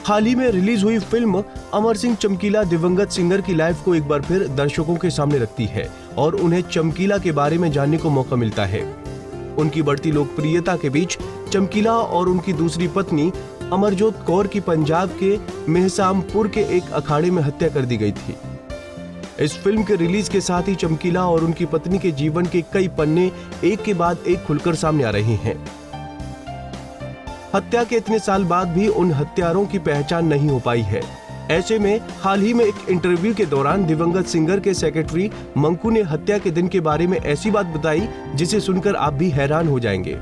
हाल ही में रिलीज हुई फिल्म अमर सिंह चमकीला दिवंगत सिंगर की लाइफ को एक बार फिर दर्शकों के सामने रखती है और उन्हें चमकीला के बारे में जानने को मौका मिलता है। उनकी बढ़ती लोकप्रियता के बीच चमकीला और उनकी दूसरी पत्नी अमरजोत कौर की पंजाब के मेहसामपुर के एक अखाड़े में हत्या कर दी गई थी। इस फिल्म के रिलीज के साथ ही चमकीला और उनकी पत्नी के जीवन के कई पन्ने एक के बाद एक खुलकर सामने आ रहे हैं। हत्या के इतने साल बाद भी उन हत्यारों की पहचान नहीं हो पाई है। ऐसे में हाल ही में एक इंटरव्यू के दौरान दिवंगत सिंगर के सेक्रेटरी मंकू ने हत्या के दिन के बारे में ऐसी बात बताई जिसे सुनकर आप भी हैरान हो जाएंगे।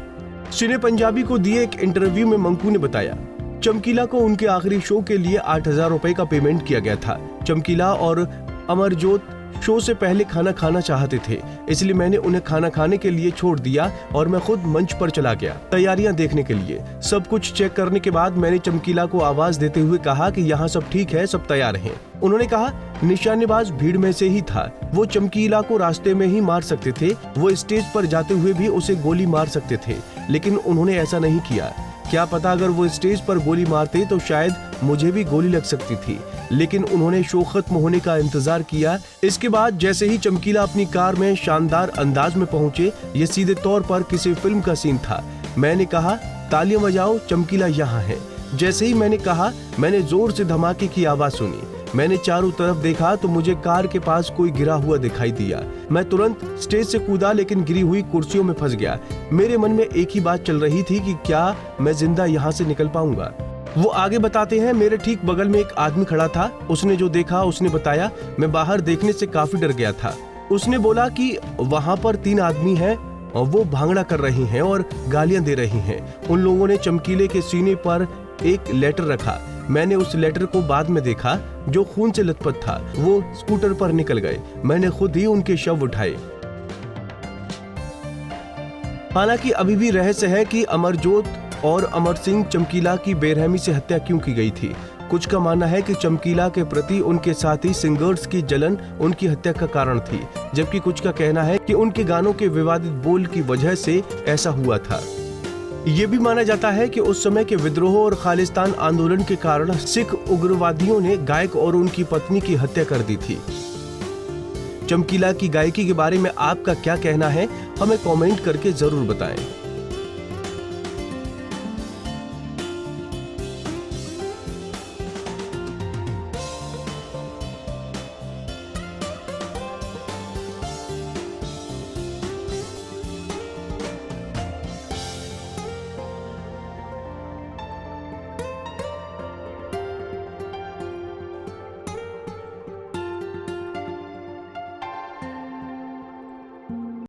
सिने पंजाबी को दिए एक इंटरव्यू में मंकू ने बताया, चमकीला को उनके आखिरी शो के लिए 8,000 रुपए का पेमेंट किया गया था। चमकीला और अमरजोत शो से पहले खाना खाना चाहते थे, इसलिए मैंने उन्हें खाना खाने के लिए छोड़ दिया और मैं खुद मंच पर चला गया तैयारियां देखने के लिए। सब कुछ चेक करने के बाद मैंने चमकीला को आवाज देते हुए कहा कि यहाँ सब ठीक है, सब तैयार हैं। उन्होंने कहा निशानेबाज भीड़ में से ही था, वो चमकीला को रास्ते में ही मार सकते थे, वो स्टेज पर जाते हुए भी उसे गोली मार सकते थे, लेकिन उन्होंने ऐसा नहीं किया। क्या पता अगर वो स्टेज पर गोली मारते तो शायद मुझे भी गोली लग सकती थी, लेकिन उन्होंने शो खत्म होने का इंतजार किया। इसके बाद जैसे ही चमकीला अपनी कार में शानदार अंदाज में पहुंचे, ये सीधे तौर पर किसी फिल्म का सीन था। मैंने कहा तालियां बजाओ, चमकीला यहाँ है। जैसे ही मैंने कहा, मैंने जोर से धमाके की आवाज सुनी। मैंने चारों तरफ देखा तो मुझे कार के पास कोई गिरा हुआ दिखाई दिया। मैं तुरंत स्टेज से कूदा, लेकिन गिरी हुई कुर्सियों में फंस गया। मेरे मन में एक ही बात चल रही थी कि क्या मैं जिंदा यहाँ से निकल पाऊंगा। वो आगे बताते हैं, मेरे ठीक बगल में एक आदमी खड़ा था। उसने जो देखा उसने बताया, मैं बाहर देखने से काफी डर गया था। उसने बोला कि वहाँ पर 3 आदमी हैं और वो भांगड़ा कर रहे हैं और गालियां दे रहे हैं। उन लोगों ने चमकीले के सीने पर एक लेटर रखा। मैंने उस लेटर को बाद में देखा जो खून से लथपथ था। वो स्कूटर पर निकल गए। मैंने खुद ही उनके शव उठाए। हालांकि अभी भी रहस्य है कि अमरजोत और अमर सिंह चमकीला की बेरहमी से हत्या क्यों की गई थी। कुछ का मानना है कि चमकीला के प्रति उनके साथी सिंगर्स की जलन उनकी हत्या का कारण थी, जबकि कुछ का कहना है कि उनके गानों के विवादित बोल की वजह से ऐसा हुआ था। ये भी माना जाता है कि उस समय के विद्रोह और खालिस्तान आंदोलन के कारण सिख उग्रवादियों ने गायक और उनकी पत्नी की हत्या कर दी थी। चमकीला की गायकी के बारे में आपका क्या कहना है, हमें कमेंट करके जरूर बताएं।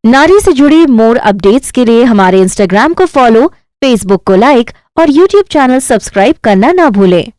नारी से जुड़ी मोर अपडेट्स के लिए हमारे इंस्टाग्राम को फॉलो, फेसबुक को लाइक और यूट्यूब चैनल सब्सक्राइब करना ना भूलें।